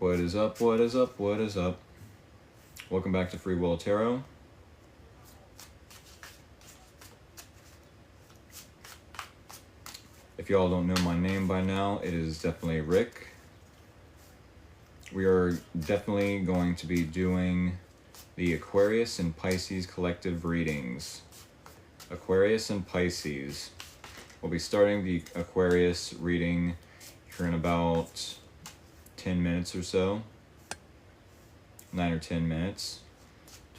What is up, what is up, what is up? Welcome back to Free Will Tarot. If y'all don't know my name by now, it is definitely Rick. We are definitely going to be doing the Aquarius and Pisces collective readings. Aquarius and Pisces. We'll be starting the Aquarius reading here in about 10 minutes or so. 9 or 10 minutes.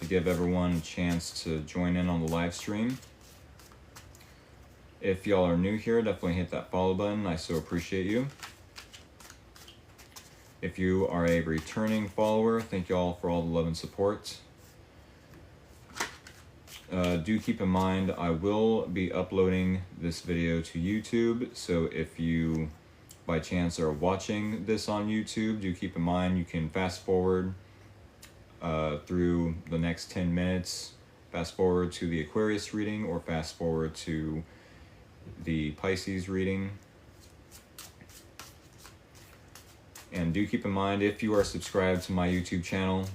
To give everyone a chance to join in on the live stream. If y'all are new here, definitely hit that follow button. I so appreciate you. If you are a returning follower, thank y'all for all the love and support. Do keep in mind, I will be uploading this video to YouTube, so if you, by chance, are watching this on YouTube, do keep in mind you can fast forward through the next 10 minutes, fast forward to the Aquarius reading, or fast forward to the Pisces reading. And do keep in mind, if you are subscribed to my YouTube channel,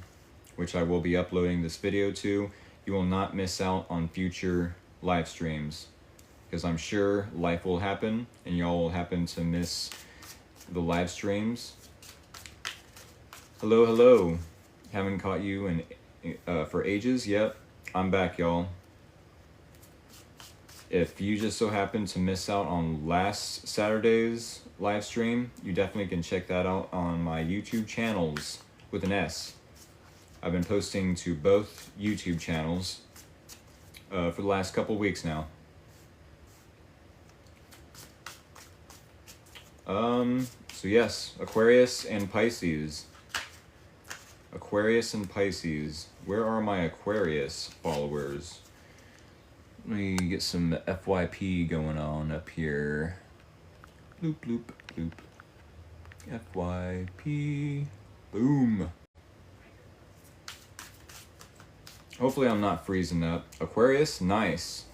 which I will be uploading this video to, you will not miss out on future live streams, because I'm sure life will happen and y'all will happen to miss the live streams. Hello, hello. Haven't caught you in for ages. Yep, I'm back, y'all. If you just so happen to miss out on last Saturday's live stream, you definitely can check that out on my YouTube channels with an S. I've been posting to both YouTube channels for the last couple weeks now. So yes, Aquarius and Pisces. Aquarius and Pisces. Where are my Aquarius followers? Let me get some FYP going on up here. Bloop, bloop, bloop. FYP. Boom. Hopefully I'm not freezing up. Aquarius, nice.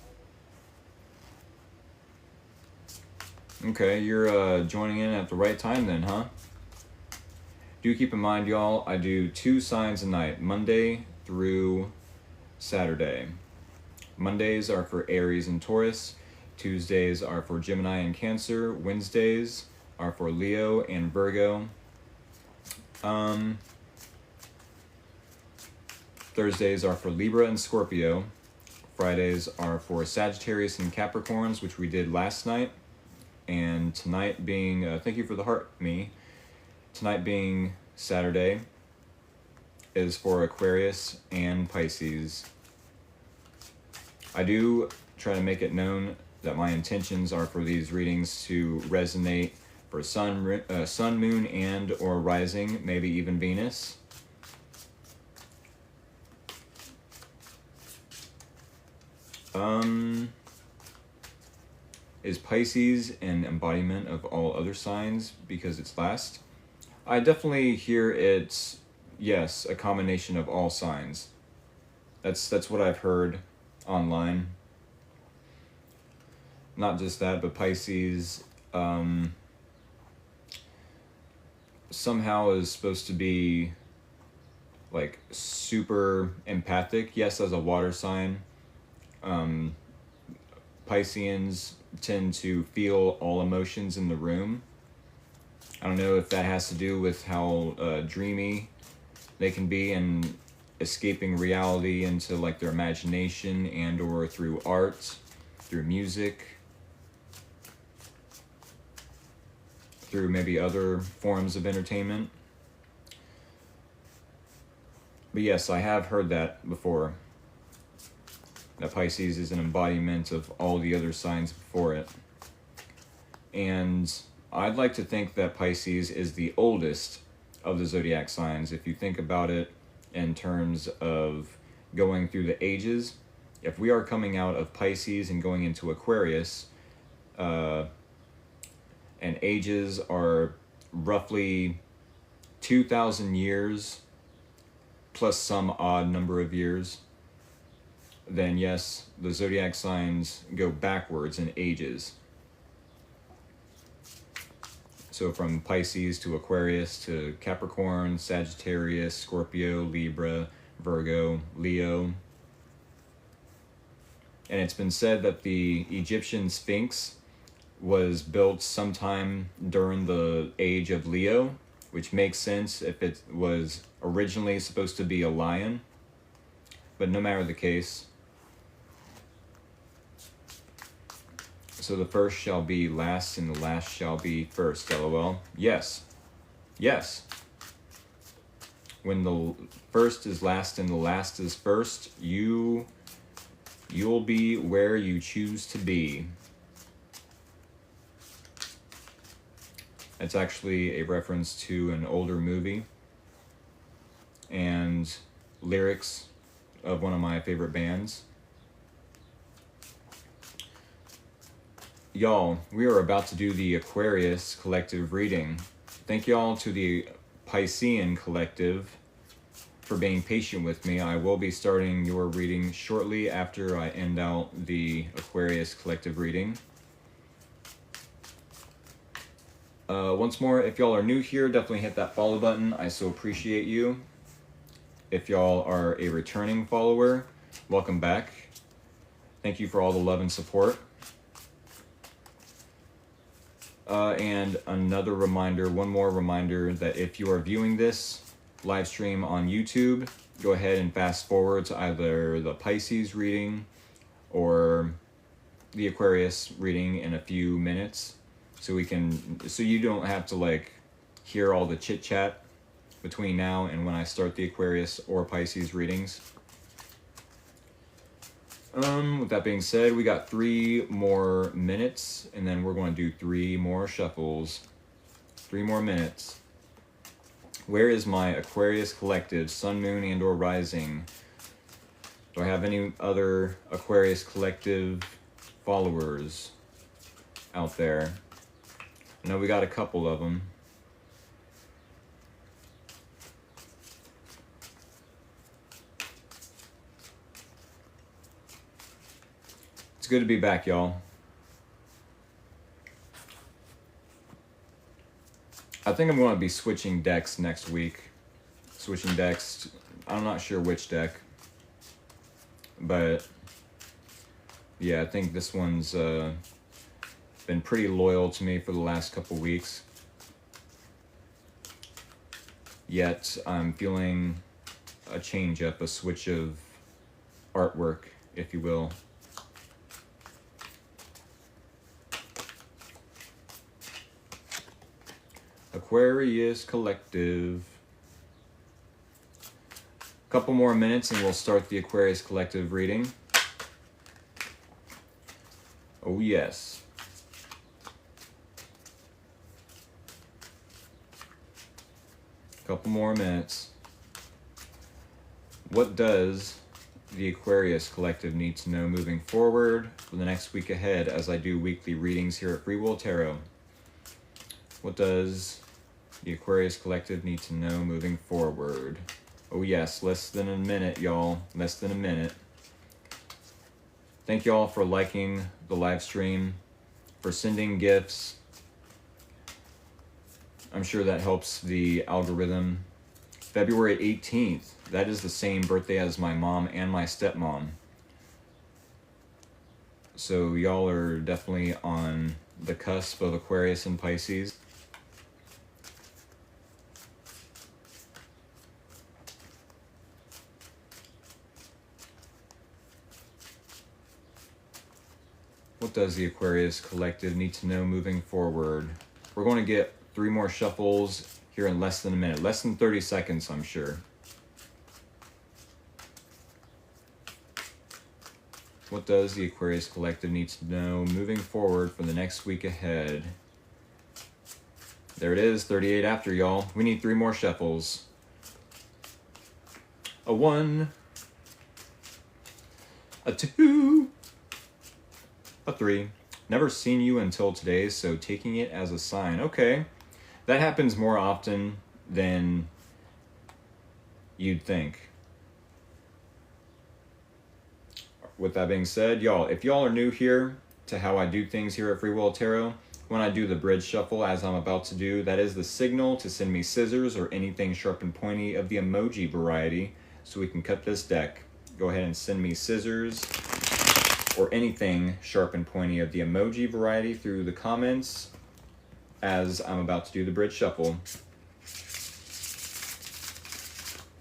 Okay, you're joining in at the right time then, huh? Do keep in mind, y'all, I do 2 signs a night, Monday through Saturday. Mondays are for Aries and Taurus. Tuesdays are for Gemini and Cancer. Wednesdays are for Leo and Virgo. Thursdays are for Libra and Scorpio. Fridays are for Sagittarius and Capricorns, which we did last night. And tonight being, thank you for the heart, me. Tonight being Saturday is for Aquarius and Pisces. I do try to make it known that my intentions are for these readings to resonate for sun, moon, and or rising, maybe even Venus. Is Pisces an embodiment of all other signs because it's last? I definitely hear it's, yes, a combination of all signs. That's what I've heard online. Not just that, but Pisces somehow is supposed to be like super empathic. Yes, as a water sign. Pisceans tend to feel all emotions in the room. I don't know if that has to do with how dreamy they can be and escaping reality into like their imagination and or through art, through music, through maybe other forms of entertainment. But yes, I have heard that before. That Pisces is an embodiment of all the other signs before it. And I'd like to think that Pisces is the oldest of the zodiac signs. If you think about it in terms of going through the ages, if we are coming out of Pisces and going into Aquarius, and ages are roughly 2,000 years plus some odd number of years, then yes, the zodiac signs go backwards in ages. So from Pisces to Aquarius to Capricorn, Sagittarius, Scorpio, Libra, Virgo, Leo. And it's been said that the Egyptian Sphinx was built sometime during the age of Leo, which makes sense if it was originally supposed to be a lion. But no matter the case, so the first shall be last and the last shall be first, LOL. Yes. Yes. When the first is last and the last is first, you'll be where you choose to be. It's actually a reference to an older movie and lyrics of one of my favorite bands. Y'all, we are about to do the Aquarius collective reading. Thank y'all to the Piscean collective for being patient with me. I will be starting your reading shortly after I end out the Aquarius collective reading. Once more, if y'all are new here, definitely hit that follow button. I so appreciate you. If y'all are a returning follower, welcome back. Thank you for all the love and support. And another reminder, one more reminder, that if you are viewing this live stream on YouTube, go ahead and fast forward to either the Pisces reading or the Aquarius reading in a few minutes, so you don't have to like hear all the chit chat between now and when I start the Aquarius or Pisces readings. With that being said, we got 3 more minutes, and then we're going to do 3 more shuffles. 3 more minutes. Where is my Aquarius collective, Sun, Moon, and or Rising? Do I have any other Aquarius collective followers out there? I know we got a couple of them. It's good to be back, y'all. I think I'm going to be switching decks next week. Switching decks. I'm not sure which deck. But yeah, I think this one's been pretty loyal to me for the last couple weeks. Yet I'm feeling a change up, a switch of artwork, if you will. Aquarius collective. Couple more minutes and we'll start the Aquarius collective reading. Oh yes. Couple more minutes. What does the Aquarius collective need to know moving forward for the next week ahead as I do weekly readings here at Free Will Tarot? What does the Aquarius collective need to know moving forward? Oh yes, less than a minute, y'all. Less than a minute. Thank y'all for liking the live stream, for sending gifts. I'm sure that helps the algorithm. February 18th. That is the same birthday as my mom and my stepmom. So y'all are definitely on the cusp of Aquarius and Pisces. What does the Aquarius collective need to know moving forward? We're going to get 3 more shuffles here in less than a minute. Less than 30 seconds, I'm sure. What does the Aquarius collective need to know moving forward for the next week ahead? There it is, 38 after, y'all. We need 3 more shuffles. A 1. A 2. A 3. Never seen you until today, so taking it as a sign. Okay. That happens more often than you'd think. With that being said, y'all, if y'all are new here to how I do things here at Free Will Tarot, when I do the bridge shuffle, as I'm about to do, that is the signal to send me scissors or anything sharp and pointy of the emoji variety so we can cut this deck. Go ahead and send me scissors or anything sharp and pointy of the emoji variety through the comments as I'm about to do the bridge shuffle.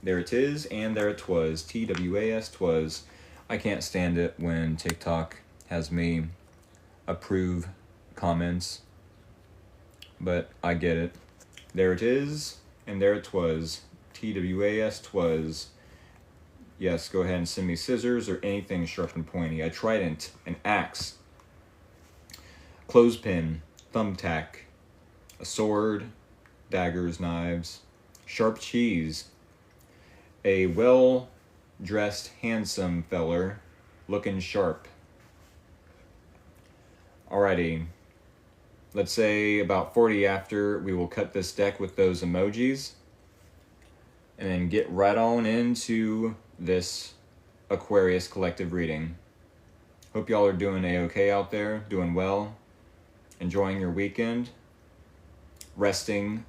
There it is, and there it was. TWAS twas. I can't stand it when TikTok has me approve comments, but I get it. There it is, and there it was. TWAS twas. Yes, go ahead and send me scissors or anything sharp and pointy. A trident, an axe, clothespin, thumbtack, a sword, daggers, knives, sharp cheese, a well-dressed, handsome feller, looking sharp. Alrighty, let's say about 40 after, we will cut this deck with those emojis and then get right on into this Aquarius collective reading. Hope y'all are doing a-okay out there, doing well, enjoying your weekend, resting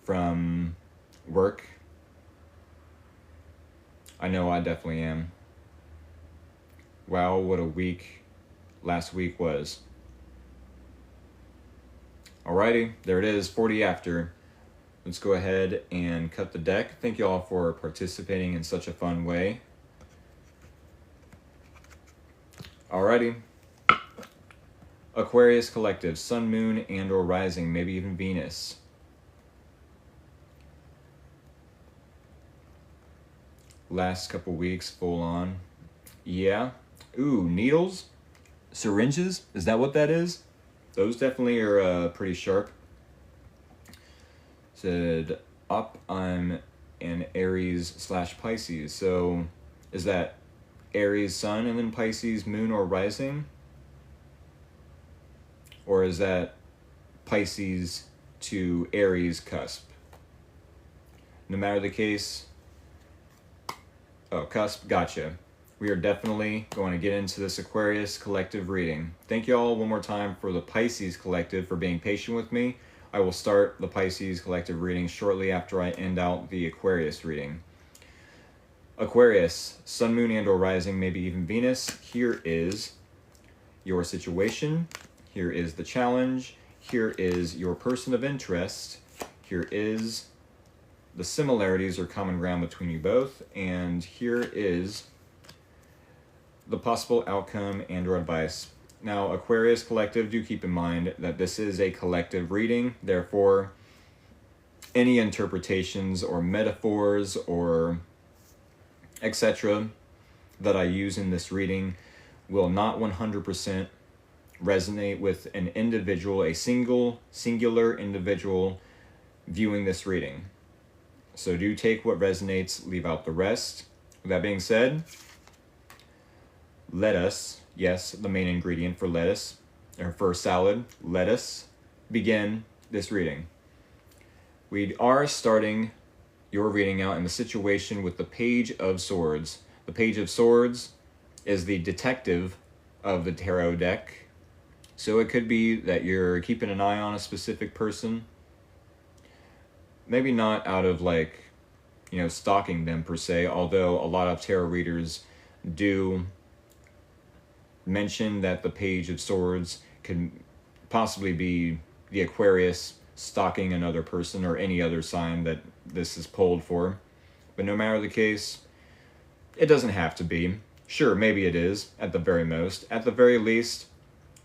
from work. I know I definitely am. Wow, what a week last week was. Alrighty, there it is, 40 after. Let's go ahead and cut the deck. Thank you all for participating in such a fun way. Alrighty. Aquarius collective, sun, moon, and or rising, maybe even Venus. Last couple weeks, full on. Yeah. Ooh, needles? Syringes? Is that what that is? Those definitely are pretty sharp. Said, up, I'm an Aries/Pisces. So, is that Aries sun and then Pisces moon or rising? Or is that Pisces to Aries cusp? No matter the case, oh, cusp, gotcha. We are definitely going to get into this Aquarius collective reading. Thank you all one more time for the Pisces collective for being patient with me. I will start the Pisces collective reading shortly after I end out the Aquarius reading. Aquarius, sun, moon, and or rising, maybe even Venus. Here is your situation. Here is the challenge. Here is your person of interest. Here is the similarities or common ground between you both. And here is the possible outcome and or advice. Now, Aquarius collective, do keep in mind that this is a collective reading. Therefore, any interpretations or metaphors or etc. that I use in this reading will not 100% resonate with an individual, a singular individual viewing this reading. So do take what resonates, leave out the rest. With that being said, lettuce, yes, the main ingredient for lettuce, or for salad, lettuce, begin this reading. We are starting your reading out in the situation with the Page of Swords. The Page of Swords is the detective of the tarot deck. So it could be that you're keeping an eye on a specific person. Maybe not out of stalking them per se, although a lot of tarot readers do mention that the Page of Swords could possibly be the Aquarius stalking another person or any other sign that this is pulled for. But no matter the case, it doesn't have to be. Sure, maybe it is, at the very most. At the very least,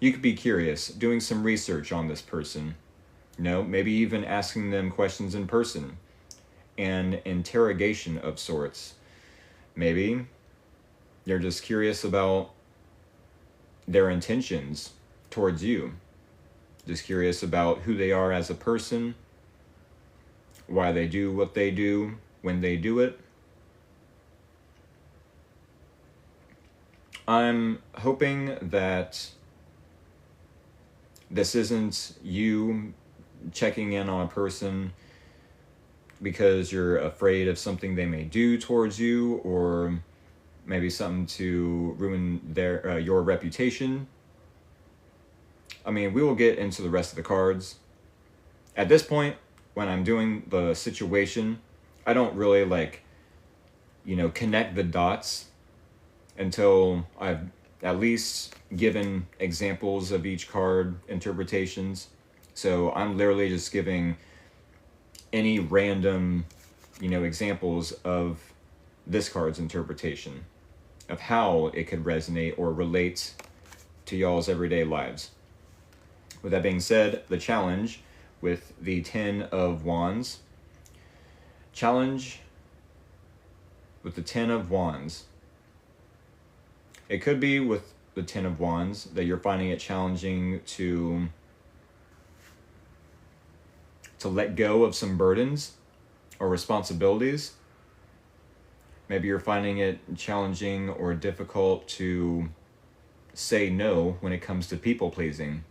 you could be curious, doing some research on this person. Maybe even asking them questions in person. An interrogation of sorts. Maybe you're just curious about their intentions towards you. Just curious about who they are as a person, why they do what they do, when they do it. I'm hoping that this isn't you checking in on a person because you're afraid of something they may do towards you, or maybe something to ruin your reputation. I mean, we will get into the rest of the cards. At this point, when I'm doing the situation, I don't really like, connect the dots until I've at least given examples of each card interpretations. So I'm literally just giving any random, examples of this card's interpretation of how it could resonate or relate to y'all's everyday lives. With that being said, the challenge with the 10 of Wands. Challenge with the 10 of Wands. It could be with the 10 of Wands that you're finding it challenging to let go of some burdens or responsibilities. Maybe you're finding it challenging or difficult to say no when it comes to people pleasing.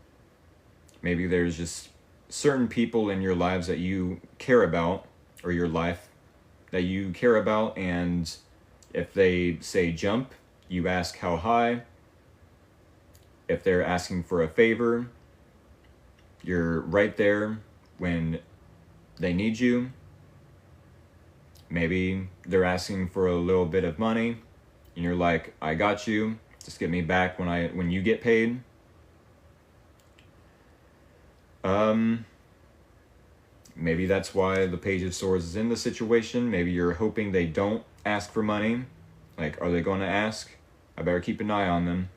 Maybe there's just certain people in your lives that you care about, or your life that you care about, and if they say jump, you ask how high. If they're asking for a favor, you're right there when they need you. Maybe they're asking for a little bit of money, and you're like, I got you, just get me back when you get paid. Maybe that's why the Page of Swords is in the situation. Maybe you're hoping they don't ask for money. Like, are they going to ask? I better keep an eye on them.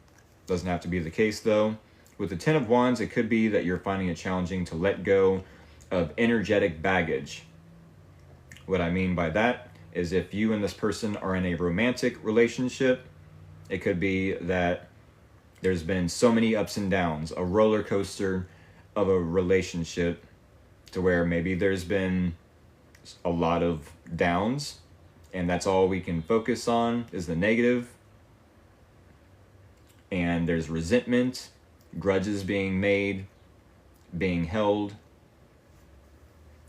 Doesn't have to be the case, though. With the 10 of Wands, it could be that you're finding it challenging to let go of energetic baggage. What I mean by that is if you and this person are in a romantic relationship, it could be that there's been so many ups and downs, a roller coaster of a relationship, to where maybe there's been a lot of downs and that's all we can focus on is the negative. And there's resentment, grudges being made, being held,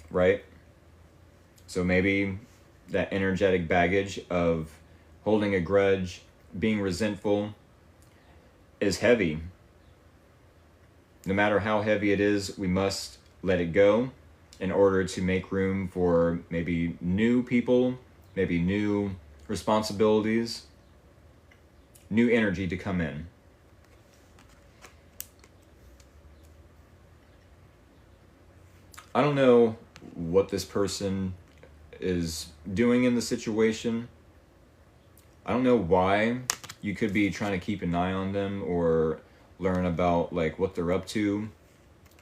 right? So maybe that energetic baggage of holding a grudge, being resentful is heavy. No matter how heavy it is, we must let it go in order to make room for maybe new people, maybe new responsibilities, new energy to come in. I don't know what this person is doing in the situation. I don't know why. You could be trying to keep an eye on them or learn about like what they're up to.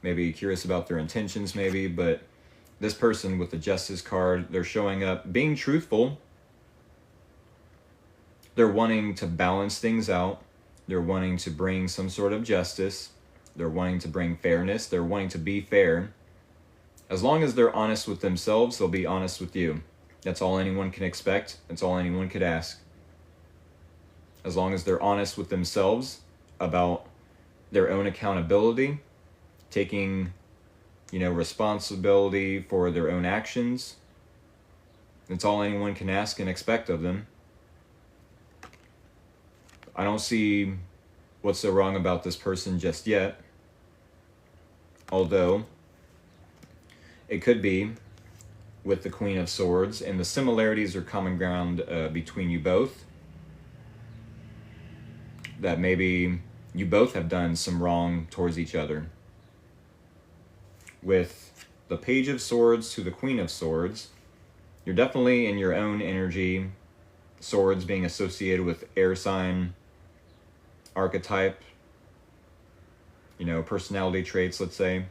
Maybe curious about their intentions maybe, but this person with the Justice card, they're showing up being truthful. They're wanting to balance things out. They're wanting to bring some sort of justice. They're wanting to bring fairness. They're wanting to be fair. As long as they're honest with themselves, they'll be honest with you. That's all anyone can expect. That's all anyone could ask. As long as they're honest with themselves about their own accountability, taking, responsibility for their own actions. That's all anyone can ask and expect of them. I don't see what's so wrong about this person just yet. Although, it could be with the Queen of Swords, and the similarities or common ground between you both. That maybe you both have done some wrong towards each other. With the Page of Swords to the Queen of Swords, you're definitely in your own energy. Swords being associated with air sign, archetype, personality traits, let's say.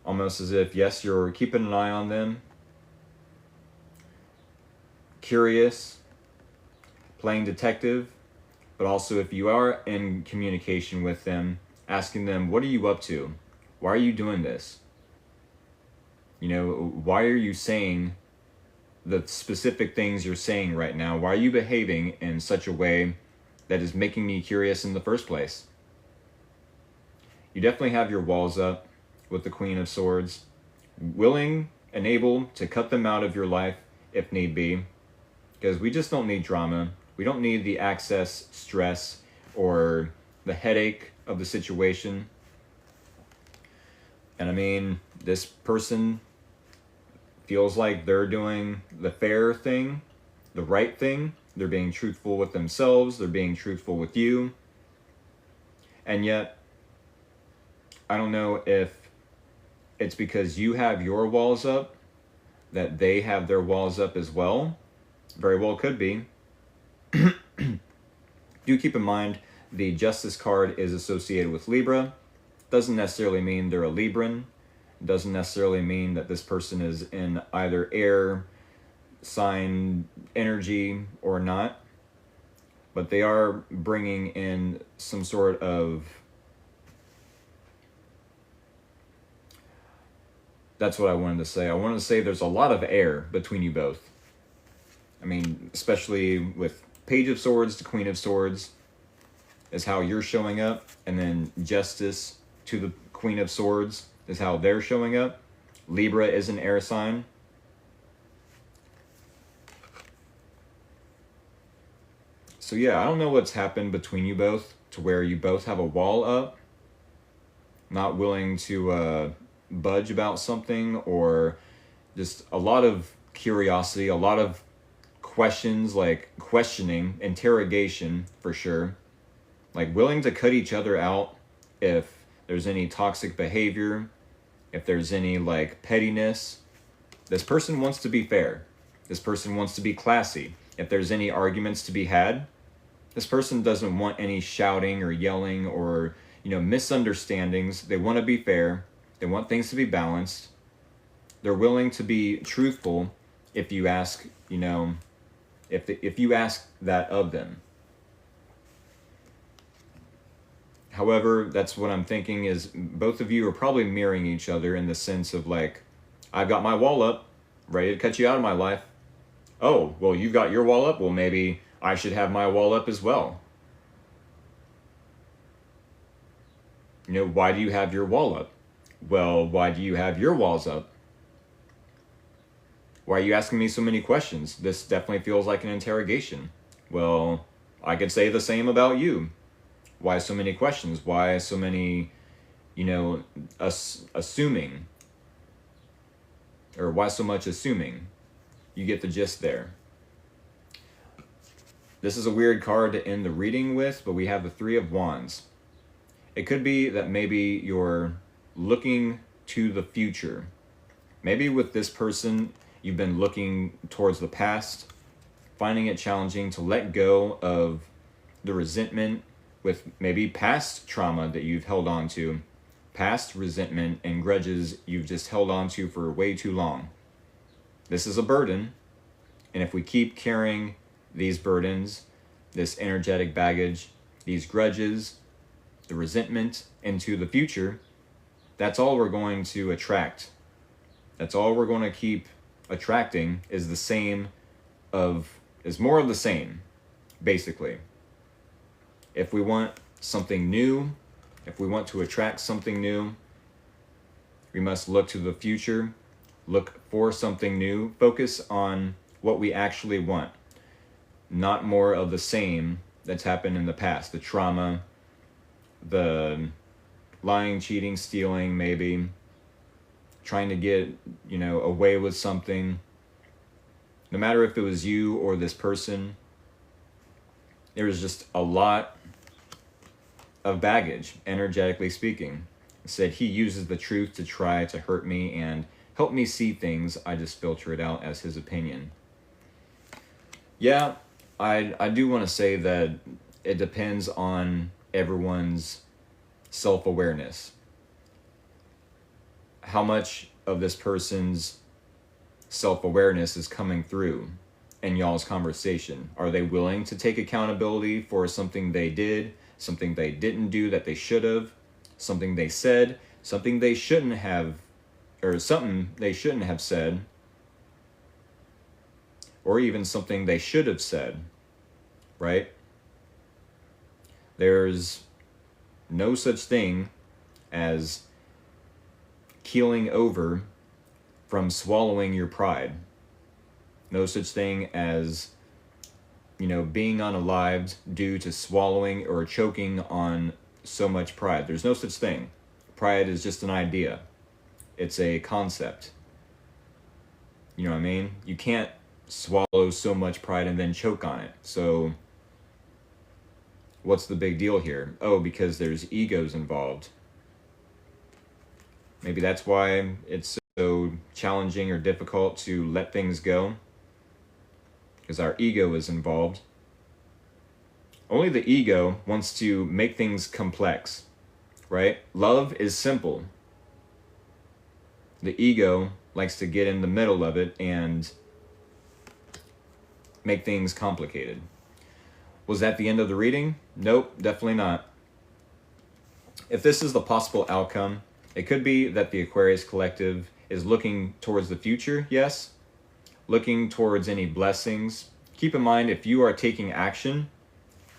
Almost as if, yes, you're keeping an eye on them. Curious, playing detective, but also if you are in communication with them, asking them, what are you up to? Why are you doing this? Why are you saying the specific things you're saying right now? Why are you behaving in such a way that is making me curious in the first place? You definitely have your walls up with the Queen of Swords, willing and able to cut them out of your life if need be, because we just don't need drama. We don't need the excess stress or the headache of the situation. And I mean, this person feels like they're doing the fair thing, the right thing. They're being truthful with themselves. They're being truthful with you. And yet, I don't know if it's because you have your walls up that they have their walls up as well. Very well could be. Do keep in mind, the Justice card is associated with Libra. Doesn't necessarily mean they're a Libran. Doesn't necessarily mean that this person is in either air sign energy or not. But they are bringing in some sort of... That's what I wanted to say. I wanted to say there's a lot of air between you both. I mean, especially with Page of Swords to Queen of Swords is how you're showing up. And then Justice to the Queen of Swords is how they're showing up. Libra is an air sign. So yeah, I don't know what's happened between you both to where you both have a wall up. Not willing to budge about something, or just a lot of curiosity, a lot of questions, like questioning, interrogation for sure. Like willing to cut each other out if there's any toxic behavior, if there's any like pettiness. This person wants to be fair. This person wants to be classy. If there's any arguments to be had, this person doesn't want any shouting or yelling or, misunderstandings. They want to be fair. They want things to be balanced. They're willing to be truthful if you ask, if you ask that of them. However, that's what I'm thinking is both of you are probably mirroring each other in the sense of like, I've got my wall up, ready to cut you out of my life. Oh, well, you've got your wall up. Well, maybe I should have my wall up as well. Why do you have your wall up? Well, why do you have your walls up? Why are you asking me so many questions? This definitely feels like an interrogation. Well, I could say the same about you. Why so many questions? Why so many, assuming? Or why so much assuming? You get the gist there. This is a weird card to end the reading with, but we have the Three of Wands. It could be that maybe you're looking to the future. Maybe with this person, you've been looking towards the past, finding it challenging to let go of the resentment with maybe past trauma that you've held on to, past resentment and grudges you've just held on to for way too long. This is a burden, and if we keep carrying these burdens, this energetic baggage, these grudges, the resentment into the future, that's all we're going to attract. That's all we're going to keep attracting is more of the same, basically. If we want something new, if we want to attract something new, we must look to the future, look for something new, focus on what we actually want, not more of the same that's happened in the past, the trauma, the lying, cheating, stealing, maybe trying to get, away with something. No matter if it was you or this person, there was just a lot of baggage, energetically speaking. It said he uses the truth to try to hurt me and help me see things. I just filter it out as his opinion. Yeah, I do want to say that it depends on everyone's self-awareness. How much of this person's self-awareness is coming through in y'all's conversation? Are they willing to take accountability for something they did, something they didn't do that they should have, something they said, something they shouldn't have, or something they shouldn't have said, or even something they should have said, right? There's no such thing as keeling over from swallowing your pride. No such thing as being unalived due to swallowing or choking on so much pride. There's no such thing. Pride is just an idea. It's a concept. You know what I mean? You can't swallow so much pride and then choke on it. So what's the big deal here? Oh, because there's egos involved. Maybe that's why it's so challenging or difficult to let things go. Because our ego is involved. Only the ego wants to make things complex, right? Love is simple. The ego likes to get in the middle of it and make things complicated. Was that the end of the reading? Nope, definitely not. If this is the possible outcome, it could be that the Aquarius collective is looking towards the future, yes. Looking towards any blessings. Keep in mind, if you are taking action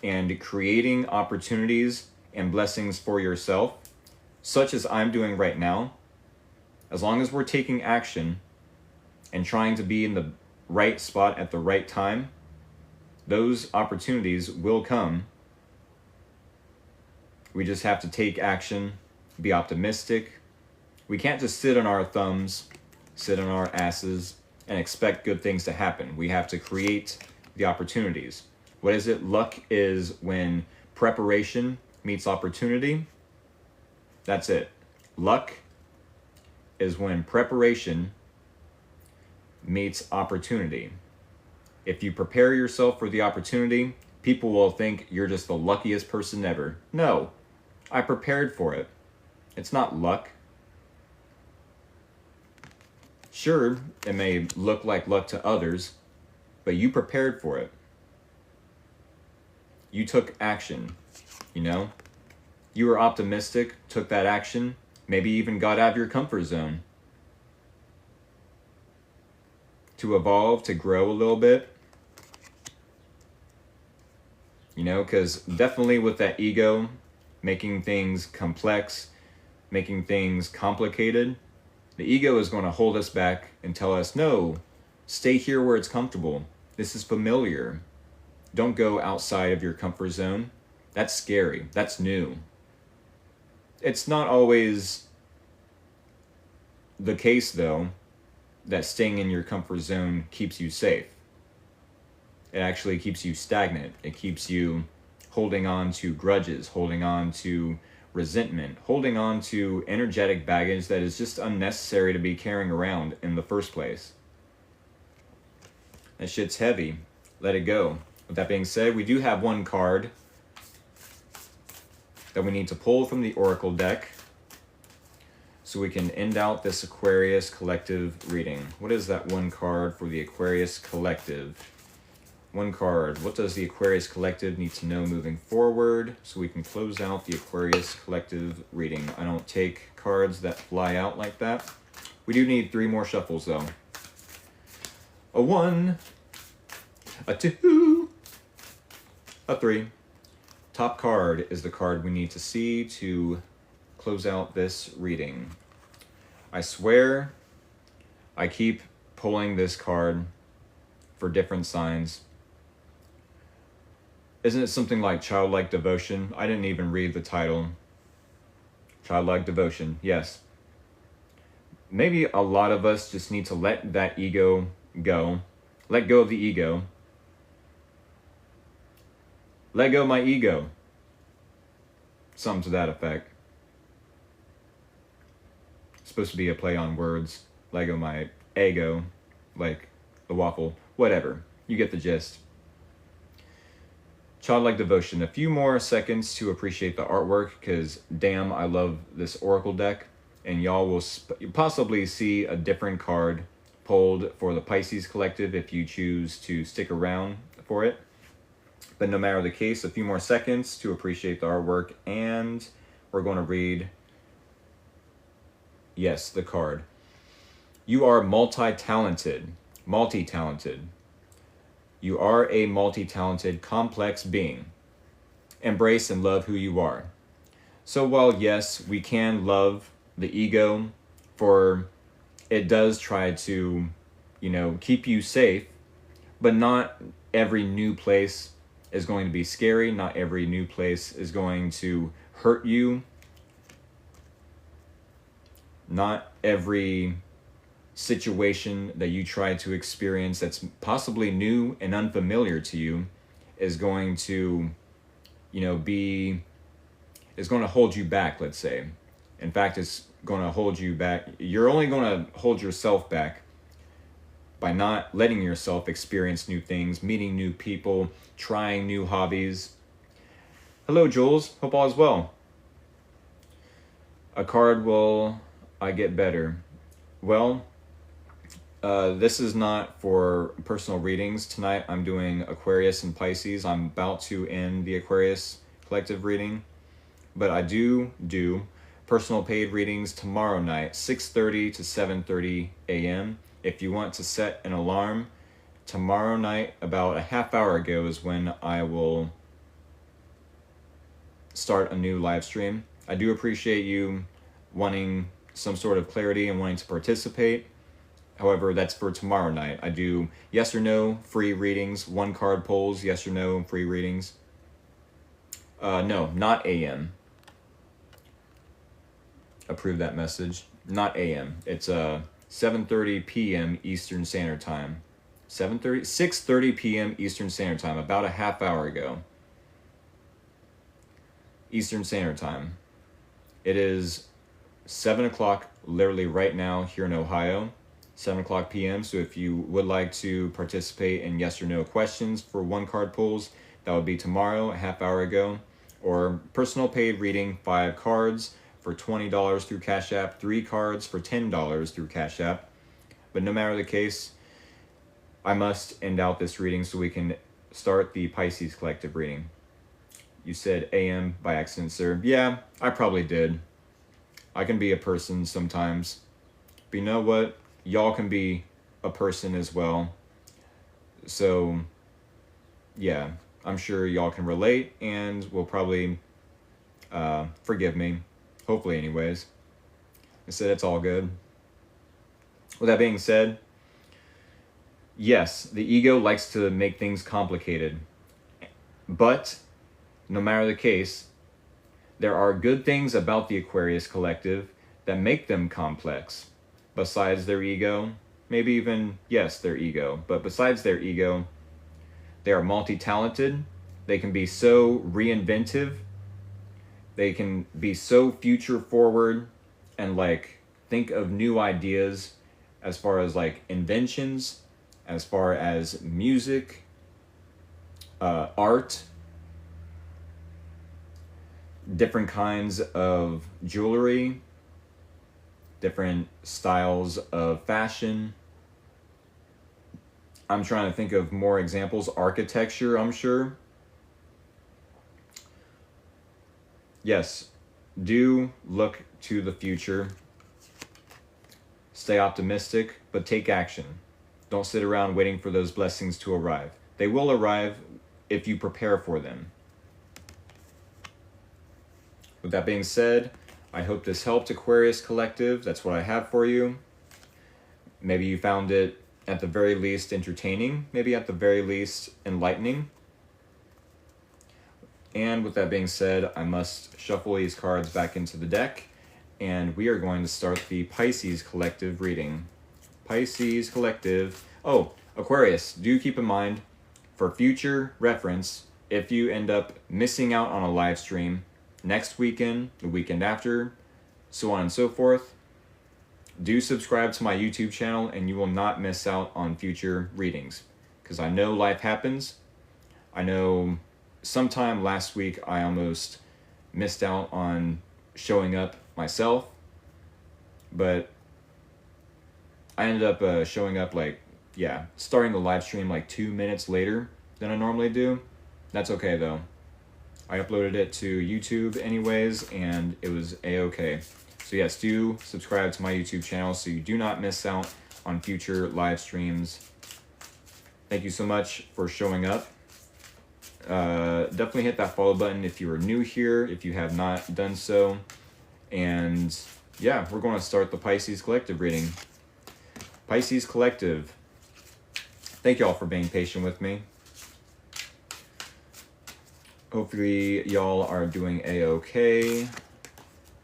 and creating opportunities and blessings for yourself, such as I'm doing right now, as long as we're taking action and trying to be in the right spot at the right time, those opportunities will come. We just have to take action, be optimistic. We can't just sit on our thumbs, sit on our asses, and expect good things to happen. We have to create the opportunities. What is it? Luck is when preparation meets opportunity. That's it. Luck is when preparation meets opportunity. If you prepare yourself for the opportunity, people will think you're just the luckiest person ever. No, I prepared for it. It's not luck. Sure, it may look like luck to others, but you prepared for it. You took action, You were optimistic, took that action, maybe even got out of your comfort zone. To evolve, to grow a little bit. Because definitely with that ego, making things complex, making things complicated, the ego is going to hold us back and tell us, no, stay here where it's comfortable. This is familiar. Don't go outside of your comfort zone. That's scary. That's new. It's not always the case, though, that staying in your comfort zone keeps you safe. It actually keeps you stagnant. It keeps you holding on to grudges, holding on to resentment, holding on to energetic baggage that is just unnecessary to be carrying around in the first place. That shit's heavy. Let it go. With that being said, we do have one card that we need to pull from the Oracle deck so we can end out this Aquarius collective reading. What is that one card for the Aquarius collective? One card. What does the Aquarius collective need to know moving forward so we can close out the Aquarius collective reading? I don't take cards that fly out like that. We do need 3 more shuffles, though. A 1, a 2, a 3. Top card is the card we need to see to close out this reading. I swear I keep pulling this card for different signs. Isn't it something like Childlike Devotion? I didn't even read the title. Childlike Devotion, yes. Maybe a lot of us just need to let that ego go. Let go of the ego. Let go of my ego. Something to that effect. It's supposed to be a play on words. Let go of my ego. Like the waffle. Whatever. You get the gist. Childlike Devotion. A few more seconds to appreciate the artwork, because damn, I love this Oracle deck. And y'all will possibly see a different card pulled for the Pisces collective if you choose to stick around for it. But no matter the case, a few more seconds to appreciate the artwork, and we're going to read, yes, the card. You are multi-talented. You are a multi-talented, complex being. Embrace and love who you are. So while, yes, we can love the ego, for it does try to, keep you safe, but not every new place is going to be scary. Not every new place is going to hurt you. Not every situation that you try to experience that's possibly new and unfamiliar to you is going to, is going to hold you back, let's say. In fact, it's going to hold you back. You're only going to hold yourself back by not letting yourself experience new things, meeting new people, trying new hobbies. Hello, Jules. Hope all is well. A card will I get better? Well, this is not for personal readings. Tonight I'm doing Aquarius and Pisces. I'm about to end the Aquarius collective reading. But I do personal paid readings tomorrow night, 6:30 to 7:30 a.m. If you want to set an alarm, tomorrow night, about a half hour ago, is when I will start a new live stream. I do appreciate you wanting some sort of clarity and wanting to participate. However, that's for tomorrow night. I do yes or no free readings, 1 card polls, yes or no free readings. No, not AM. Approve that message. Not AM. It's 7:30 p.m. Eastern Standard Time. 6:30 p.m. Eastern Standard Time, about a half hour ago. Eastern Standard Time. It is 7 o'clock, literally right now here in Ohio, 7 o'clock p.m. So if you would like to participate in yes or no questions for 1 card pulls, that would be tomorrow, a half hour ago. Or personal paid reading, 5 cards for $20 through Cash App, 3 cards for $10 through Cash App. But no matter the case, I must end out this reading so we can start the Pisces collective reading. You said AM by accident, sir. Yeah, I probably did. I can be a person sometimes. But you know what? Y'all can be a person as well. So, yeah, I'm sure y'all can relate and will probably forgive me. Hopefully, anyways. I said it's all good. With that being said, yes, the ego likes to make things complicated. But, no matter the case, there are good things about the Aquarius collective that make them complex. Besides their ego, maybe even, yes, their ego, but besides their ego, they are multi-talented. They can be so reinventive. They can be so future forward and think of new ideas as far as inventions, as far as music, art, different kinds of jewelry, different styles of fashion. I'm trying to think of more examples. Architecture, I'm sure. Yes, do look to the future. Stay optimistic, but take action. Don't sit around waiting for those blessings to arrive. They will arrive if you prepare for them. With that being said, I hope this helped, Aquarius Collective. That's what I have for you. Maybe you found it at the very least entertaining, maybe at the very least enlightening. And with that being said, I must shuffle these cards back into the deck, and we are going to start the Pisces Collective reading. Pisces Collective. Oh, Aquarius, do keep in mind, for future reference, if you end up missing out on a live stream next weekend, the weekend after, so on and so forth, do subscribe to my YouTube channel and you will not miss out on future readings. Because I know life happens. I know sometime last week I almost missed out on showing up myself, but I ended up showing up starting the live stream 2 minutes later than I normally do. That's okay though. I uploaded it to YouTube anyways, and it was a-okay. So yes, do subscribe to my YouTube channel so you do not miss out on future live streams. Thank you so much for showing up. Definitely hit that follow button if you are new here, if you have not done so. And yeah, we're going to start the Pisces Collective reading. Pisces Collective. Thank you all for being patient with me. Hopefully y'all are doing a-okay,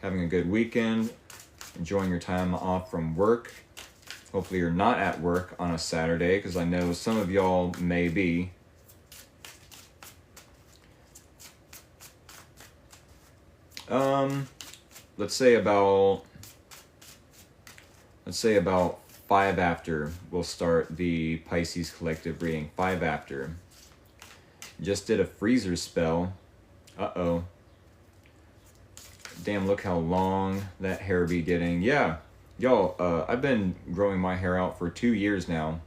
having a good weekend, enjoying your time off from work. Hopefully you're not at work on a Saturday, because I know some of y'all may be. Let's say about 5 after we'll start the Pisces collective reading. 5 after. Just did a freezer spell. Uh-oh. Damn, look how long that hair be getting. Yeah, y'all, I've been growing my hair out for 2 years now.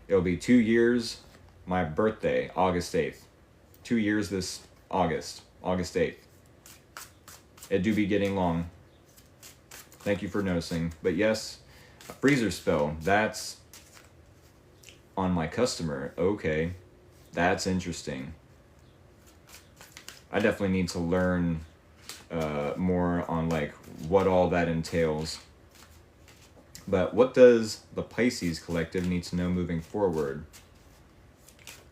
It'll be 2 years, my birthday, August 8th. 2 years this August 8th. It do be getting long. Thank you for noticing. But yes, a freezer spell, that's on my customer. Okay, that's interesting. I definitely need to learn more on like what all that entails. But what does the Pisces collective need to know moving forward?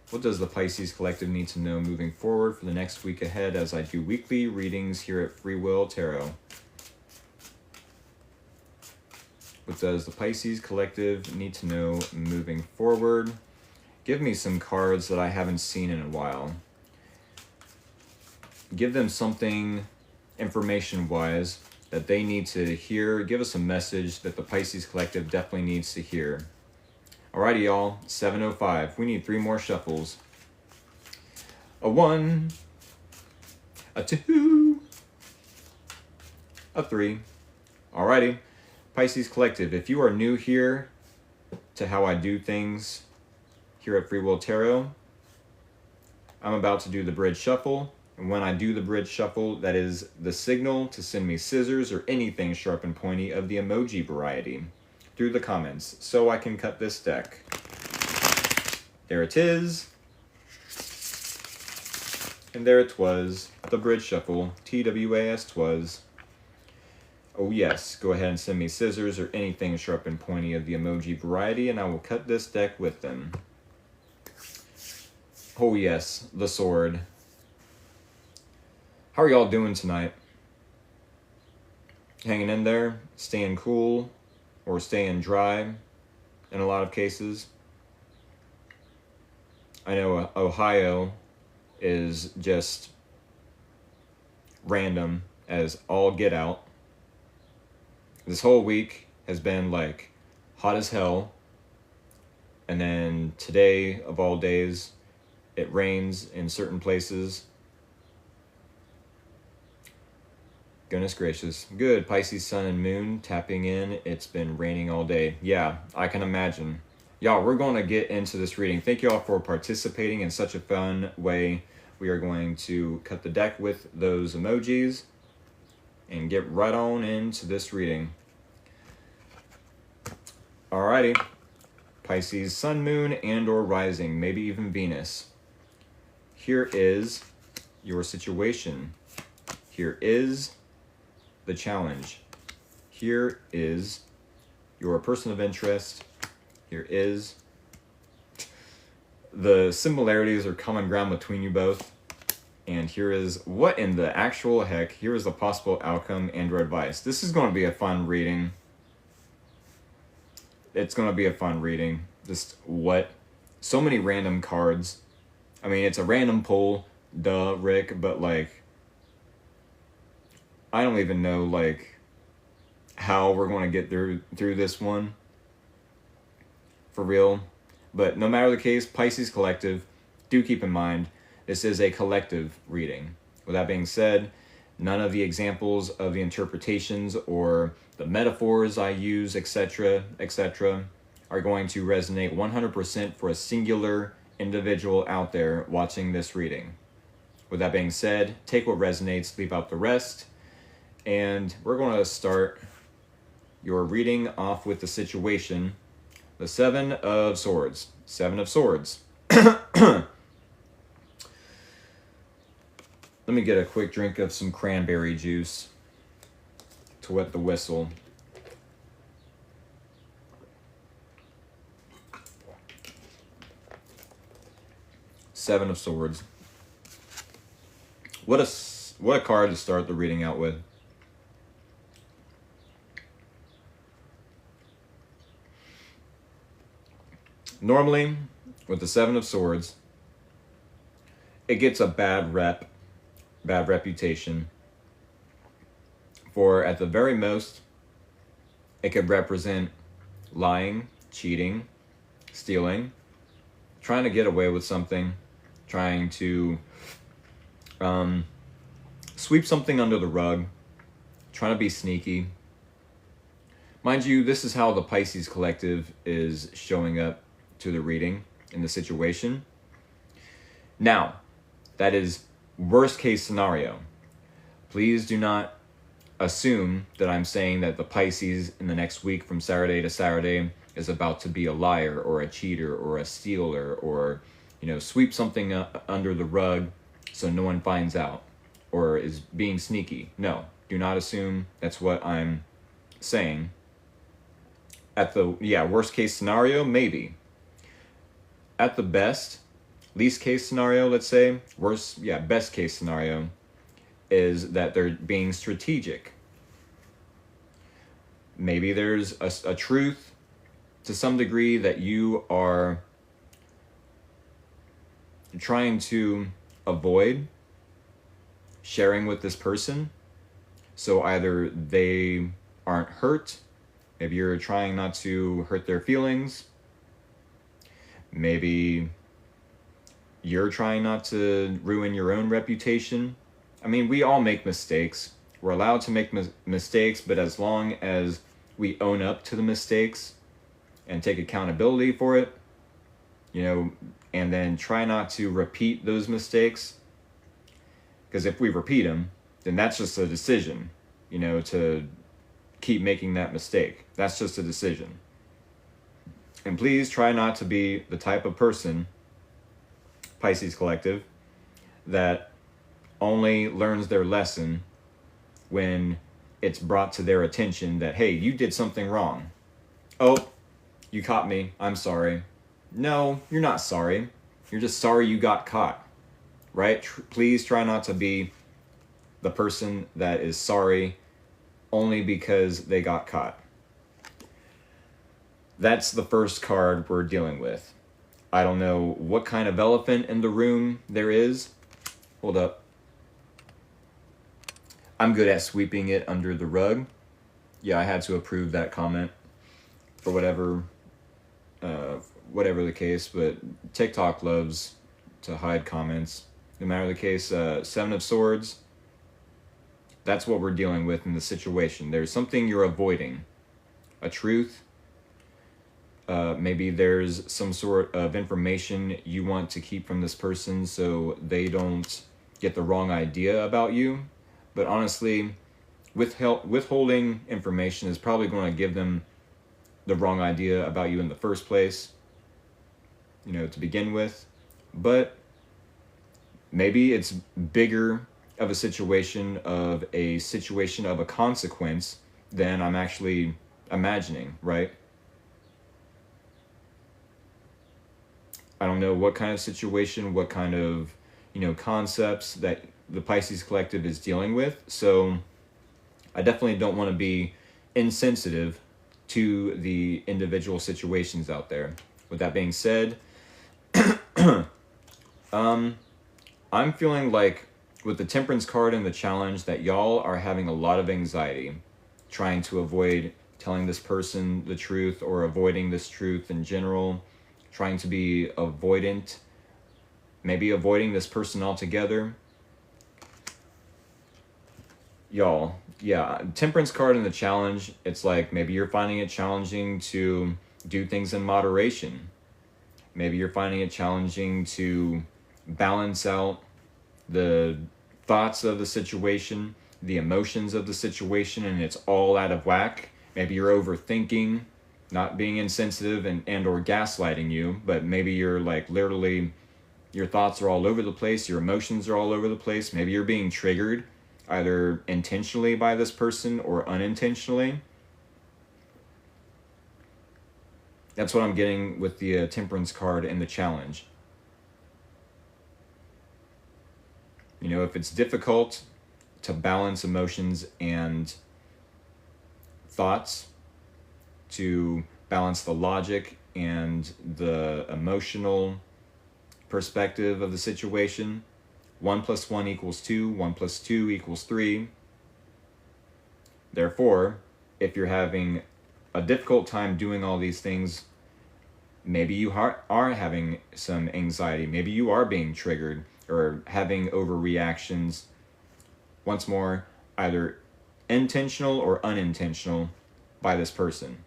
What does the Pisces collective need to know moving forward for the next week ahead, as I do weekly readings here at Free Will Tarot? What does the Pisces collective need to know moving forward? Give me some cards that I haven't seen in a while. Give them something information-wise that they need to hear. Give us a message that the Pisces collective definitely needs to hear. Alrighty, y'all. 7:05. We need 3 more shuffles. A 1, a 2, a 3. Alrighty. Pisces collective, if you are new here to how I do things here at Free Will Tarot, I'm about to do the bridge shuffle. And when I do the bridge shuffle, that is the signal to send me scissors or anything sharp and pointy of the emoji variety through the comments so I can cut this deck. There it is. And there it was, the bridge shuffle, TWAS twas. Oh yes, go ahead and send me scissors or anything sharp and pointy of the emoji variety, and I will cut this deck with them. Oh yes, the sword. How are y'all doing tonight? Hanging in there? Staying cool? Or staying dry in a lot of cases? I know Ohio is just random as all get out. This whole week has been like hot as hell. And then today, of all days, it rains in certain places. Goodness gracious. Good. Pisces sun and moon tapping in. It's been raining all day. Yeah, I can imagine. Y'all, we're going to get into this reading. Thank y'all for participating in such a fun way. We are going to cut the deck with those emojis and get right on into this reading. Alrighty. Pisces sun, moon, and or rising, maybe even Venus. Here is your situation. Here is the challenge. Here is your person of interest. Here is the similarities or common ground between you both. And here is what in the actual heck. Here is the possible outcome and or advice. This is going to be a fun reading. It's going to be a fun reading. Just what? So many random cards. I mean, it's a random pull. Duh, Rick. But like, I don't even know like how we're going to get through this one. For real. But no matter the case, Pisces collective, do keep in mind, this is a collective reading. With that being said, none of the examples of the interpretations or the metaphors I use, etc., are going to resonate 100% for a singular individual out there watching this reading. With that being said, take what resonates, leave out the rest, and we're going to start your reading off with the situation. The 7 of Swords. 7 of Swords. Let me get a quick drink of some cranberry juice to wet the whistle. Seven of Swords. What a card to start the reading out with. Normally, with the Seven of Swords, it gets a bad reputation. For at the very most, it could represent lying, cheating, stealing, trying to get away with something, trying to sweep something under the rug, trying to be sneaky. Mind you, this is how the Pisces collective is showing up to the reading in the situation. Now, that is worst case scenario. Please do not assume that I'm saying that the Pisces in the next week from Saturday to Saturday is about to be a liar or a cheater or a stealer or, sweep something under the rug so no one finds out or is being sneaky. No, do not assume that's what I'm saying. At the, worst case scenario, maybe. At the least case scenario, let's say, best case scenario, is that they're being strategic. Maybe there's a truth to some degree that you are trying to avoid sharing with this person. So either they aren't hurt, maybe you're trying not to hurt their feelings, maybe you're trying not to ruin your own reputation. I mean, we all make mistakes. We're allowed to make mistakes, but as long as we own up to the mistakes and take accountability for it, and then try not to repeat those mistakes. Because if we repeat them, then that's just a decision, to keep making that mistake. That's just a decision. And please try not to be the type of person, Pisces Collective, that only learns their lesson when it's brought to their attention that, hey, you did something wrong. Oh, you caught me. I'm sorry. No, you're not sorry. You're just sorry you got caught, right? Please try not to be the person that is sorry only because they got caught. That's the first card we're dealing with. I don't know what kind of elephant in the room there is. Hold up. I'm good at sweeping it under the rug. Yeah, I had to approve that comment for whatever the case, but TikTok loves to hide comments. No matter the case, Seven of Swords, that's what we're dealing with in the situation. There's something you're avoiding. A truth. Maybe there's some sort of information you want to keep from this person so they don't get the wrong idea about you. But honestly, withholding information is probably going to give them the wrong idea about you in the first place, to begin with. But maybe it's bigger of a situation of a consequence than I'm actually imagining, right? I don't know what kind of situation, what kind of, concepts that the Pisces Collective is dealing with. So I definitely don't want to be insensitive to the individual situations out there. With that being said, I'm feeling like with the Temperance card and the challenge that y'all are having a lot of anxiety trying to avoid telling this person the truth or avoiding this truth in general, trying to be avoidant, maybe avoiding this person altogether. Y'all, Temperance card and the challenge, it's like maybe you're finding it challenging to do things in moderation. Maybe you're finding it challenging to balance out the thoughts of the situation, the emotions of the situation, and it's all out of whack. Maybe you're overthinking, not being insensitive and or gaslighting you, but maybe you're like literally, your thoughts are all over the place, your emotions are all over the place. Maybe you're being triggered either intentionally by this person or unintentionally. That's what I'm getting with the Temperance card and the challenge. You know, if it's difficult to balance emotions and thoughts, to balance the logic and the emotional perspective of the situation, 1 + 1 = 2, 1 + 2 = 3. Therefore, if you're having a difficult time doing all these things, maybe you are having some anxiety, maybe you are being triggered or having overreactions. Once more, either intentional or unintentional by this person.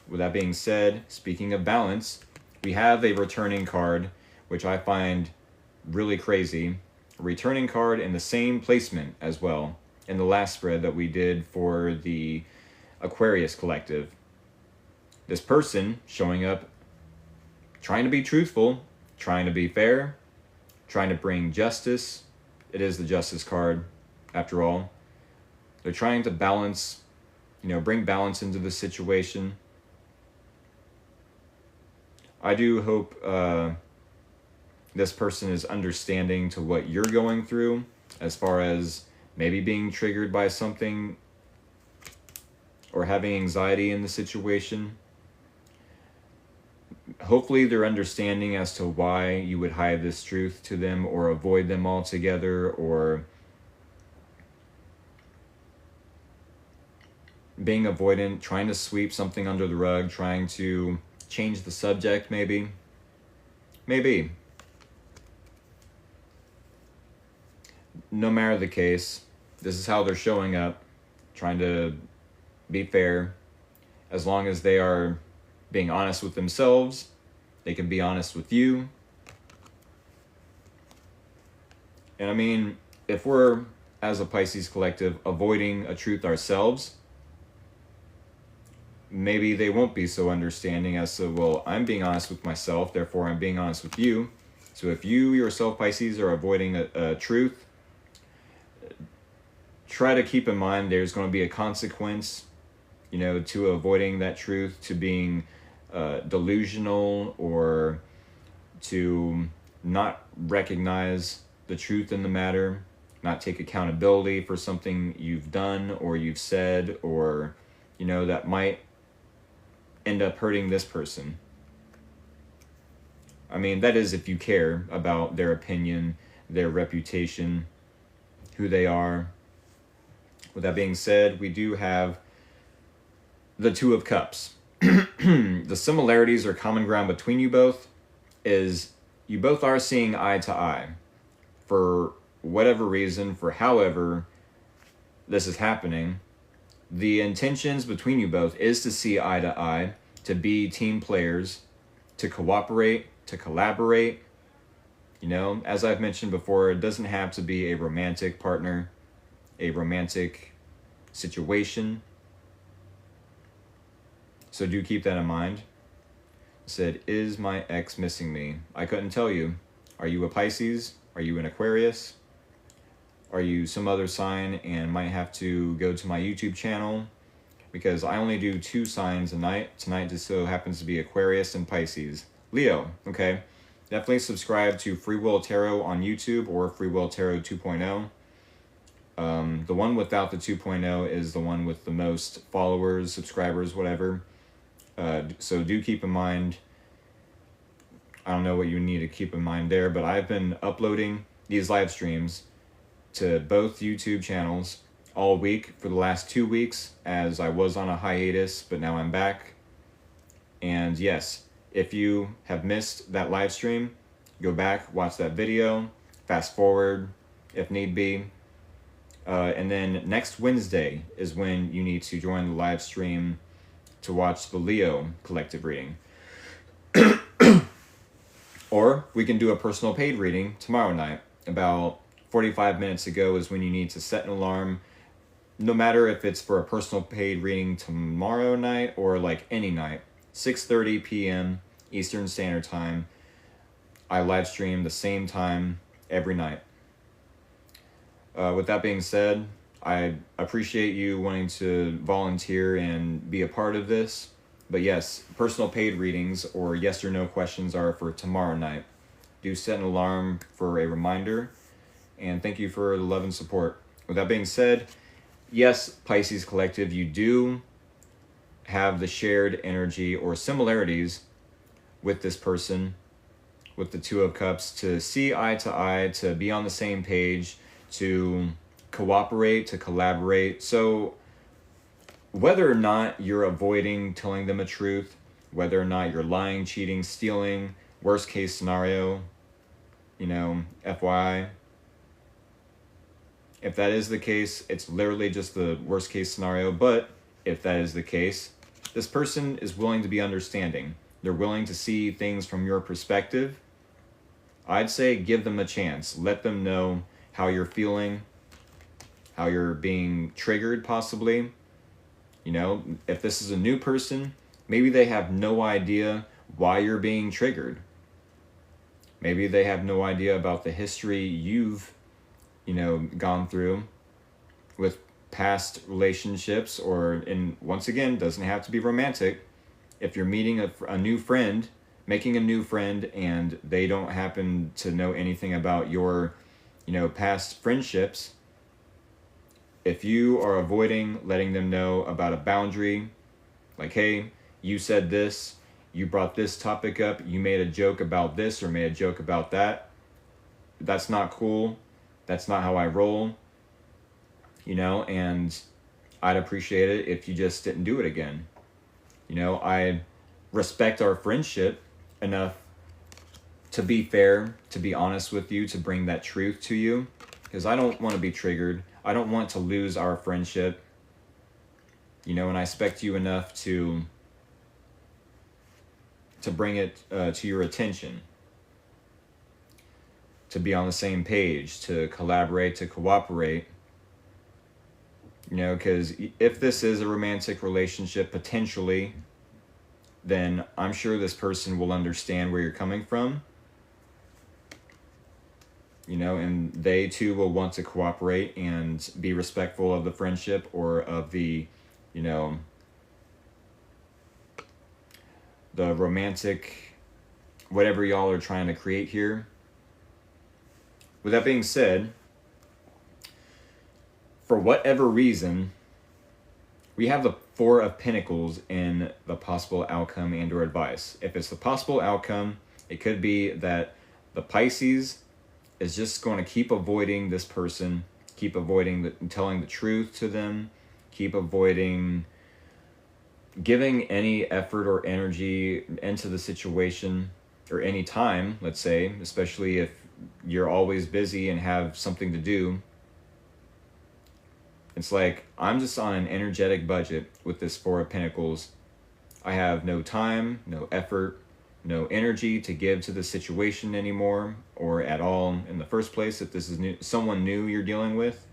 With that being said, speaking of balance, we have a returning card, which I find really crazy. A returning card in the same placement as well in the last spread that we did for the Aquarius collective. This person showing up, trying to be truthful, trying to be fair, trying to bring justice. It is the Justice card, after all. They're trying to balance, bring balance into the situation. I do hope this person is understanding to what you're going through, as far as maybe being triggered by something or having anxiety in the situation. Hopefully they're understanding as to why you would hide this truth to them or avoid them altogether, or being avoidant, trying to sweep something under the rug, trying to change the subject, maybe. No matter the case, this is how they're showing up, trying to be fair. As long as they are being honest with themselves, they can be honest with you. And I mean, if we're, as a Pisces collective, avoiding a truth ourselves, maybe they won't be so understanding as to, well, I'm being honest with myself, therefore I'm being honest with you. So if you yourself, Pisces, are avoiding a truth, try to keep in mind there's going to be a consequence, to avoiding that truth, to being delusional, or to not recognize the truth in the matter, not take accountability for something you've done or you've said, or, that might end up hurting this person. I mean, that is if you care about their opinion, their reputation, who they are. With that being said, we do have the Two of Cups. The similarities or common ground between you both is you both are seeing eye to eye. For whatever reason, for however this is happening, the intentions between you both is to see eye to eye, to be team players, to cooperate, to collaborate. As I've mentioned before, it doesn't have to be a romantic partner, a romantic situation. So do keep that in mind. I said, is my ex missing me? I couldn't tell you. Are you a Pisces? Are you an Aquarius? Are you some other sign and might have to go to my YouTube channel? Because I only do 2 signs a night. Tonight just so happens to be Aquarius and Pisces. Leo, okay? Definitely subscribe to Free Will Tarot on YouTube or Free Will Tarot 2.0. The one without the 2.0 is the one with the most followers, subscribers, whatever. So do keep in mind, I don't know what you need to keep in mind there, but I've been uploading these live streams to both YouTube channels all week for the last 2 weeks, as I was on a hiatus, but now I'm back. And yes, if you have missed that live stream, go back, watch that video, fast forward if need be. And then next Wednesday is when you need to join the live stream to watch the Leo collective reading. Or we can do a personal paid reading tomorrow night. About 45 minutes ago is when you need to set an alarm. No matter if it's for a personal paid reading tomorrow night or like any night, 6:30 p.m. Eastern Standard Time. I live stream the same time every night. With that being said, I appreciate you wanting to volunteer and be a part of this. But yes, personal paid readings or yes or no questions are for tomorrow night. Do set an alarm for a reminder. And thank you for the love and support. With that being said, yes, Pisces Collective, you do have the shared energy or similarities with this person, with the Two of Cups, to see eye to eye, to be on the same page, to cooperate, to collaborate. So whether or not you're avoiding telling them a truth, whether or not you're lying, cheating, stealing, worst case scenario, FYI, if that is the case, it's literally just the worst case scenario. But if that is the case, this person is willing to be understanding. They're willing to see things from your perspective. I'd say give them a chance. Let them know how you're feeling, how you're being triggered possibly. If this is a new person, maybe they have no idea why you're being triggered. Maybe they have no idea about the history you've, gone through with past relationships, and once again, doesn't have to be romantic. If you're meeting a new friend, making a new friend, and they don't happen to know anything about your, past friendships, if you are avoiding letting them know about a boundary, like, hey, you said this, you brought this topic up, you made a joke about this or made a joke about that, that's not cool, that's not how I roll, and I'd appreciate it if you just didn't do it again. I respect our friendship enough to be fair, to be honest with you, to bring that truth to you, because I don't want to be triggered. I don't want to lose our friendship, and I respect you enough to bring it to your attention, to be on the same page, to collaborate, to cooperate, because if this is a romantic relationship, potentially, then I'm sure this person will understand where you're coming from, and they too will want to cooperate and be respectful of the friendship or of the, the romantic, whatever y'all are trying to create here. With that being said, for whatever reason, we have the Four of Pentacles in the possible outcome and or advice. If it's the possible outcome, it could be that the Pisces is just going to keep avoiding this person, keep avoiding telling the truth to them, keep avoiding giving any effort or energy into the situation or any time, let's say, especially if you're always busy and have something to do. It's like, I'm just on an energetic budget with this Four of Pentacles. I have no time, no effort, no energy to give to the situation anymore, or at all in the first place if this is someone new you're dealing with.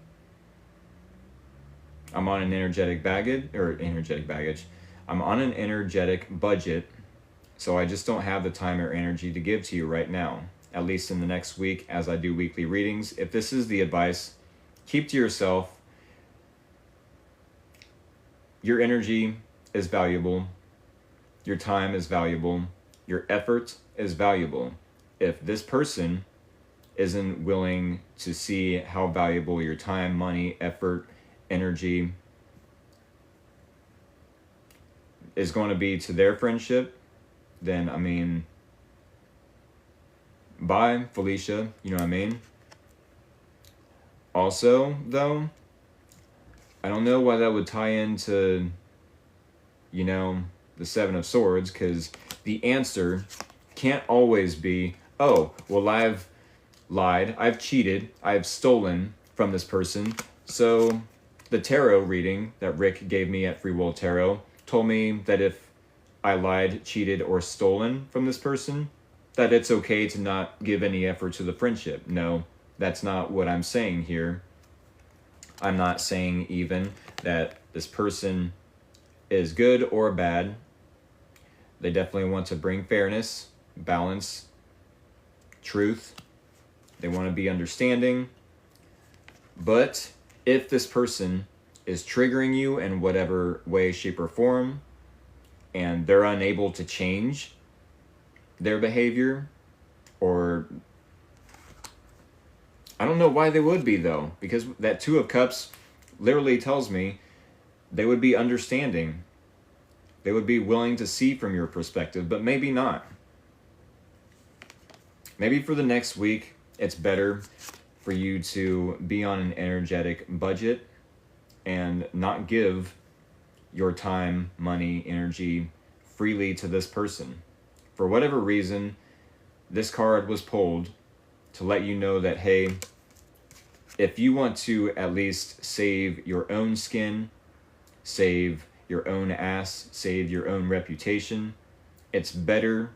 I'm on an energetic baggage. I'm on an energetic budget, so I just don't have the time or energy to give to you right now, at least in the next week as I do weekly readings. If this is the advice, keep to yourself. Your energy is valuable. Your time is valuable. Your effort is valuable. If this person isn't willing to see how valuable your time, money, effort, energy is going to be to their friendship, then, bye, Felicia, you know what I mean? Also, though, I don't know why that would tie into, the Seven of Swords, because the answer can't always be, oh, well, I've lied, I've cheated, I've stolen from this person. So the tarot reading that Rick gave me at Free Will Tarot told me that if I lied, cheated, or stolen from this person, that it's okay to not give any effort to the friendship. No, that's not what I'm saying here. I'm not saying even that this person is good or bad. They definitely want to bring fairness, balance, truth. They want to be understanding. But if this person is triggering you in whatever way, shape, or form, and they're unable to change their behavior, or I don't know why they would be, though, because that Two of Cups literally tells me they would be understanding. They would be willing to see from your perspective, but maybe not. Maybe for the next week, it's better for you to be on an energetic budget and not give your time, money, energy freely to this person. For whatever reason, this card was pulled to let you know that, hey, if you want to at least save your own skin, save your own ass, save your own reputation, it's better,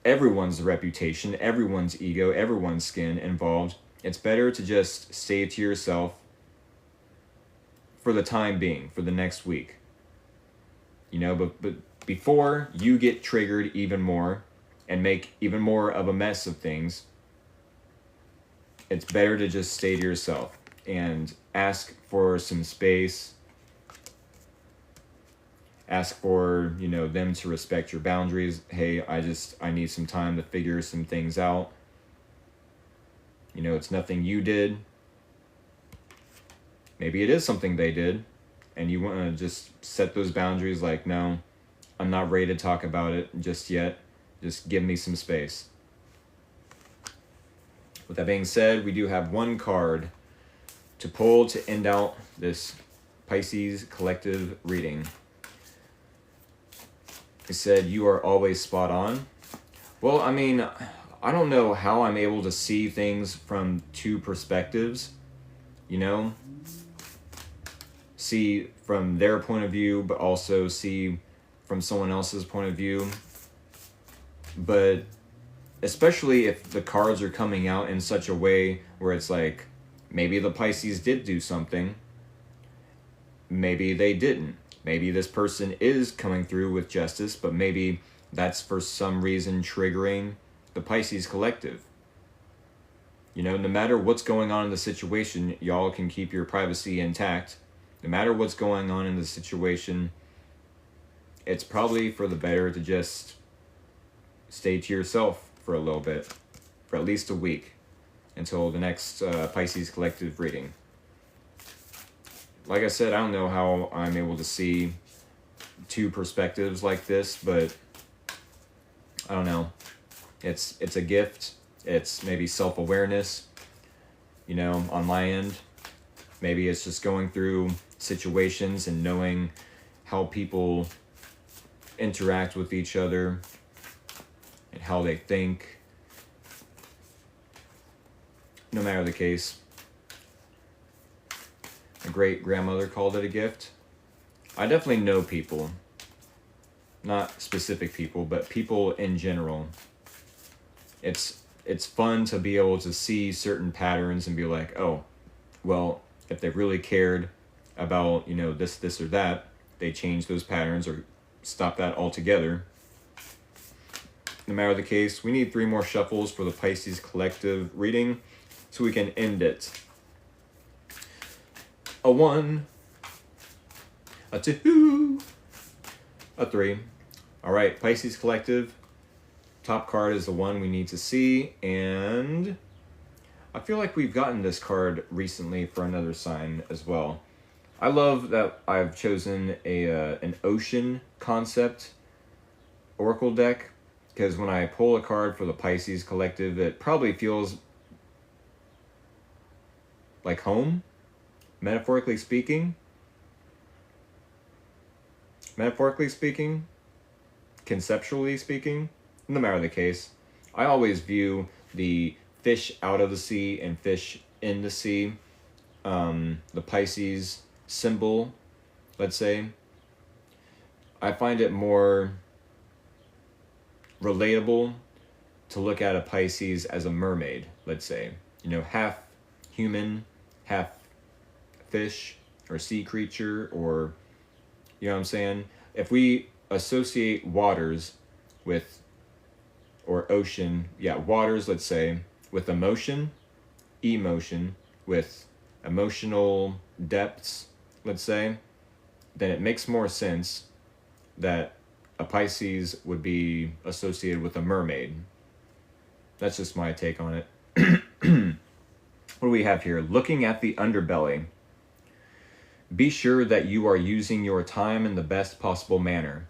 everyone's reputation, everyone's ego, everyone's skin involved. It's better to just stay to yourself for the time being, for the next week. But before you get triggered even more and make even more of a mess of things, it's better to just stay to yourself and ask for some space. Ask for, them to respect your boundaries. Hey, I need some time to figure some things out. It's nothing you did. Maybe it is something they did, and you want to just set those boundaries like, no, I'm not ready to talk about it just yet. Just give me some space. With that being said, we do have one card to pull to end out this Pisces collective reading. It said, you are always spot on. Well, I mean, I don't know how I'm able to see things from two perspectives, see from their point of view, but also see from someone else's point of view. But especially if the cards are coming out in such a way where it's like, maybe the Pisces did do something, maybe they didn't. Maybe this person is coming through with justice, but maybe that's for some reason triggering the Pisces collective. No matter what's going on in the situation, y'all can keep your privacy intact. No matter what's going on in the situation, it's probably for the better to just stay to yourself for a little bit, for at least a week, until the next Pisces collective reading. Like I said, I don't know how I'm able to see two perspectives like this, but I don't know. It's a gift. It's maybe self-awareness, on my end. Maybe it's just going through situations and knowing how people interact with each other and how they think. No matter the case, my great-grandmother called it a gift. I definitely know people, not specific people, but people in general. It's fun to be able to see certain patterns and be like, oh, well, if they really cared about, this or that, they change those patterns or stop that altogether. No matter the case, we need 3 more shuffles for the Pisces collective reading so we can end it. A 1, a 2, a 3. All right, Pisces collective. Top card is the one we need to see, and I feel like we've gotten this card recently for another sign as well. I love that I've chosen an ocean concept oracle deck, because when I pull a card for the Pisces collective, it probably feels like home, metaphorically speaking, conceptually speaking. No matter the case, I always view the fish out of the sea and fish in the sea, the Pisces symbol, let's say, I find it more relatable to look at a Pisces as a mermaid, let's say. Half human, half fish or sea creature, or, you know what I'm saying? If we associate waters with, or ocean, waters, let's say, with emotion, with emotional depths, let's say, then it makes more sense that a Pisces would be associated with a mermaid. That's just my take on it. What do we have here? Looking at the underbelly. Be sure that you are using your time in the best possible manner,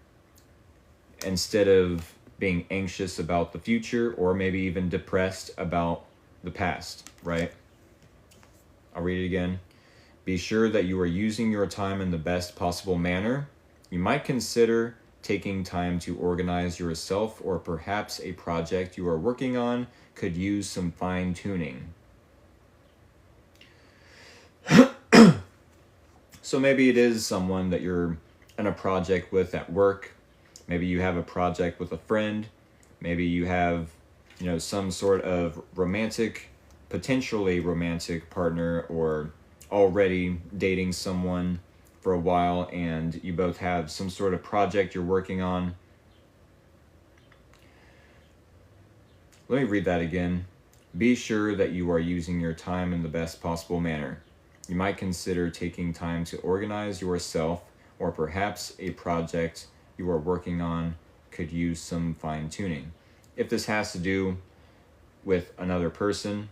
instead of being anxious about the future or maybe even depressed about the past, right? I'll read it again. Be sure that you are using your time in the best possible manner. You might consider taking time to organize yourself, or perhaps a project you are working on could use some fine-tuning. So maybe it is someone that you're in a project with at work. Maybe you have a project with a friend. Maybe you have, some sort of potentially romantic partner, or already dating someone for a while, and you both have some sort of project you're working on. Let me read that again. Be sure that you are using your time in the best possible manner. You might consider taking time to organize yourself, or perhaps a project you are working on could use some fine-tuning. If this has to do with another person,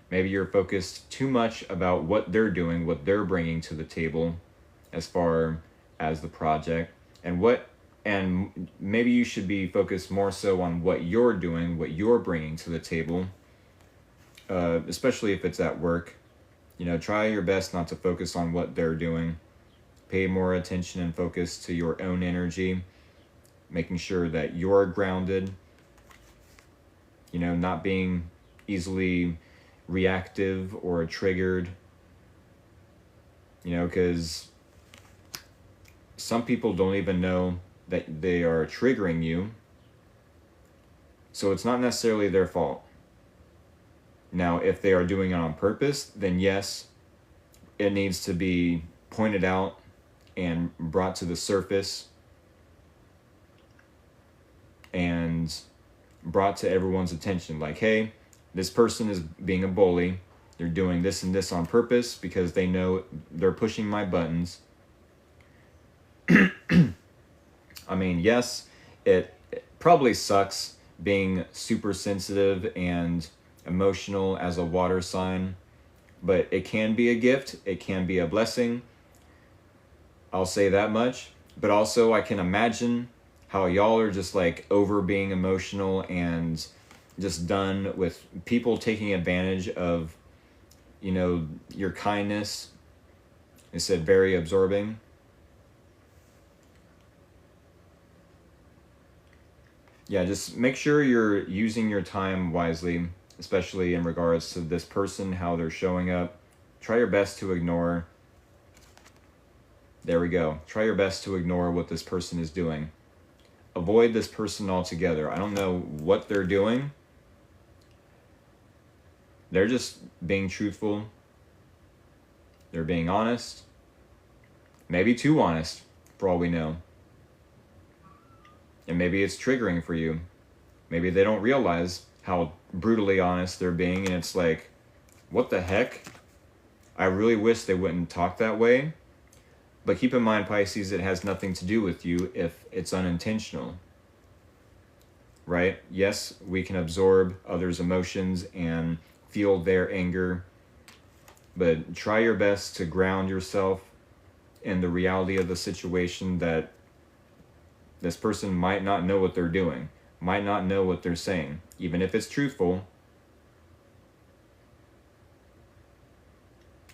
maybe you're focused too much about what they're doing, what they're bringing to the table as far as the project, and maybe you should be focused more so on what you're doing, what you're bringing to the table, especially if it's at work. Try your best not to focus on what they're doing. Pay more attention and focus to your own energy, making sure that you're grounded, not being easily reactive or triggered, because some people don't even know that they are triggering you, so it's not necessarily their fault. Now, if they are doing it on purpose, then yes, it needs to be pointed out and brought to the surface and brought to everyone's attention. Like, hey, this person is being a bully. They're doing this and this on purpose because they know they're pushing my buttons. I mean, yes, it probably sucks being super sensitive and emotional as a water sign, but it can be a gift. It can be a blessing. I'll say that much. But also, I can imagine how y'all are just like over being emotional and just done with people taking advantage of, your kindness. It said very absorbing. Yeah, just make sure you're using your time wisely, especially in regards to this person, how they're showing up. Try your best to ignore. There we go. Try your best to ignore what this person is doing. Avoid this person altogether. I don't know what they're doing. They're just being truthful. They're being honest. Maybe too honest, for all we know. And maybe it's triggering for you. Maybe they don't realize how brutally honest they're being, and it's like, what the heck? I really wish they wouldn't talk that way. But keep in mind, Pisces, it has nothing to do with you if it's unintentional. Right? Yes, we can absorb others' emotions and feel their anger, but try your best to ground yourself in the reality of the situation, that this person might not know what they're doing, might not know what they're saying, even if it's truthful.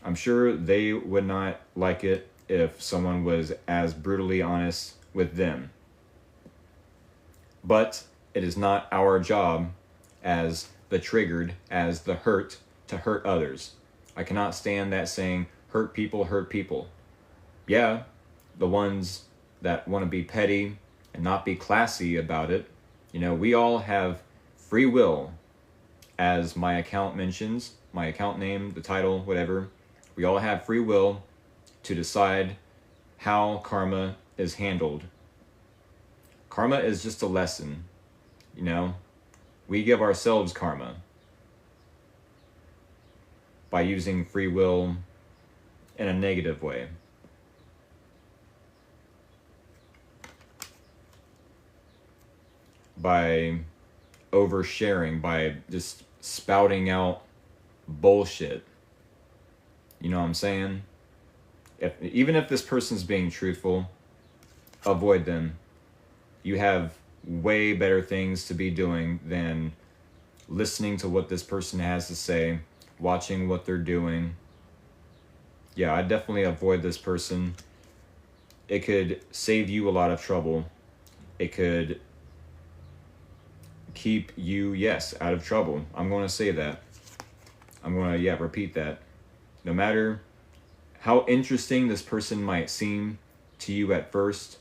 I'm sure they would not like it if someone was as brutally honest with them. But it is not our job as the triggered, as the hurt, to hurt others. I cannot stand that saying, hurt people, hurt people. Yeah, the ones that want to be petty and not be classy about it. We all have free will, as my account mentions, my account name, the title, whatever. We all have free will to decide how karma is handled. Karma is just a lesson, We give ourselves karma by using free will in a negative way. By oversharing, by just spouting out bullshit. You know what I'm saying? Even if this person's being truthful, avoid them. You have way better things to be doing than listening to what this person has to say, watching what they're doing. Yeah, I definitely avoid this person. It could save you a lot of trouble. It could keep you, yes, out of trouble. I'm going to say that. I'm going to, repeat that. No matter how interesting this person might seem to you at first,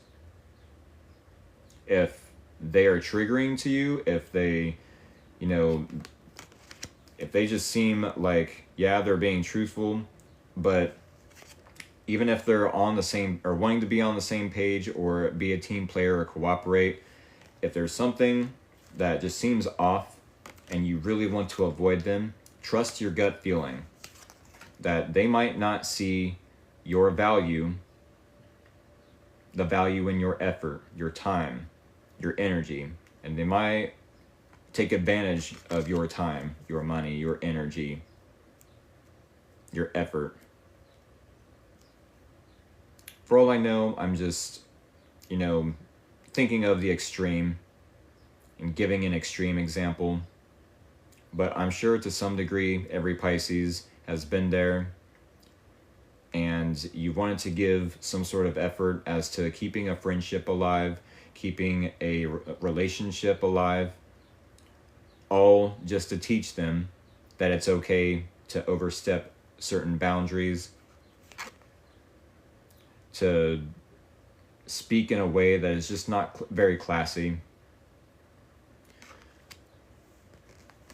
if they are triggering to you, if they, if they just seem like, yeah, they're being truthful, but even if they're on the same, or wanting to be on the same page, or be a team player or cooperate, if there's something that just seems off and you really want to avoid them, trust your gut feeling that they might not see your value, the value in your effort, your time, your energy, and they might take advantage of your time, your money, your energy, your effort. For all I know, I'm just, thinking of the extreme and giving an extreme example. But I'm sure to some degree, every Pisces has been there. And you wanted to give some sort of effort as to keeping a friendship alive, keeping a relationship alive, all just to teach them that it's okay to overstep certain boundaries, to speak in a way that is just not very classy.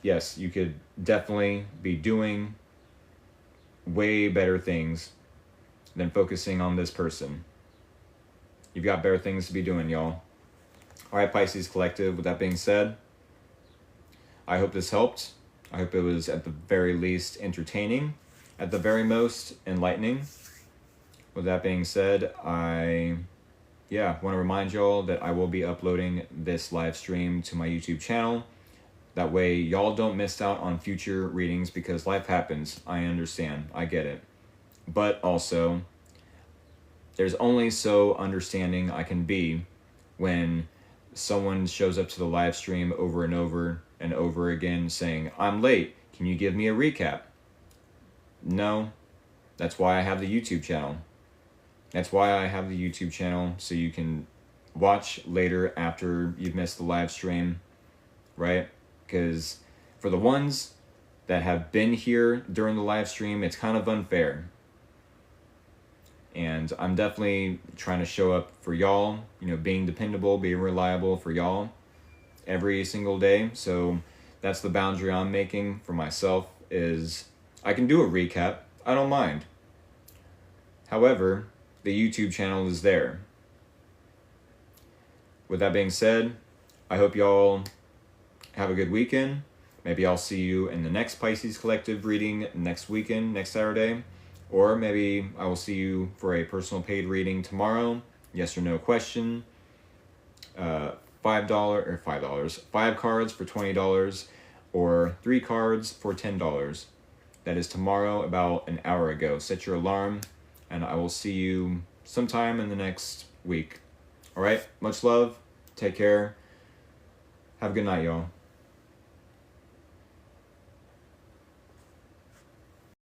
Yes, you could definitely be doing way better things than focusing on this person. You've got better things to be doing, y'all. All right, Pisces Collective, with that being said, I hope this helped. I hope it was at the very least entertaining, at the very most enlightening. With that being said, I want to remind y'all that I will be uploading this live stream to my YouTube channel. That way y'all don't miss out on future readings, because life happens. I understand. I get it. But also, there's only so understanding I can be when someone shows up to the live stream over and over and over again saying, I'm late, can you give me a recap? No, that's why I have the YouTube channel. That's why I have the YouTube channel, so you can watch later after you've missed the live stream, right? Because for the ones that have been here during the live stream, it's kind of unfair. And I'm definitely trying to show up for y'all, being dependable, being reliable for y'all every single day. So that's the boundary I'm making for myself, is I can do a recap. I don't mind. However, the YouTube channel is there. With that being said, I hope y'all have a good weekend. Maybe I'll see you in the next Pisces Collective reading next weekend, next Saturday. Or maybe I will see you for a personal paid reading tomorrow. Yes or no question. $5 or $5. 5 cards for $20, or 3 cards for $10. That is tomorrow, about an hour ago. Set your alarm, and I will see you sometime in the next week. All right, much love. Take care. Have a good night, y'all.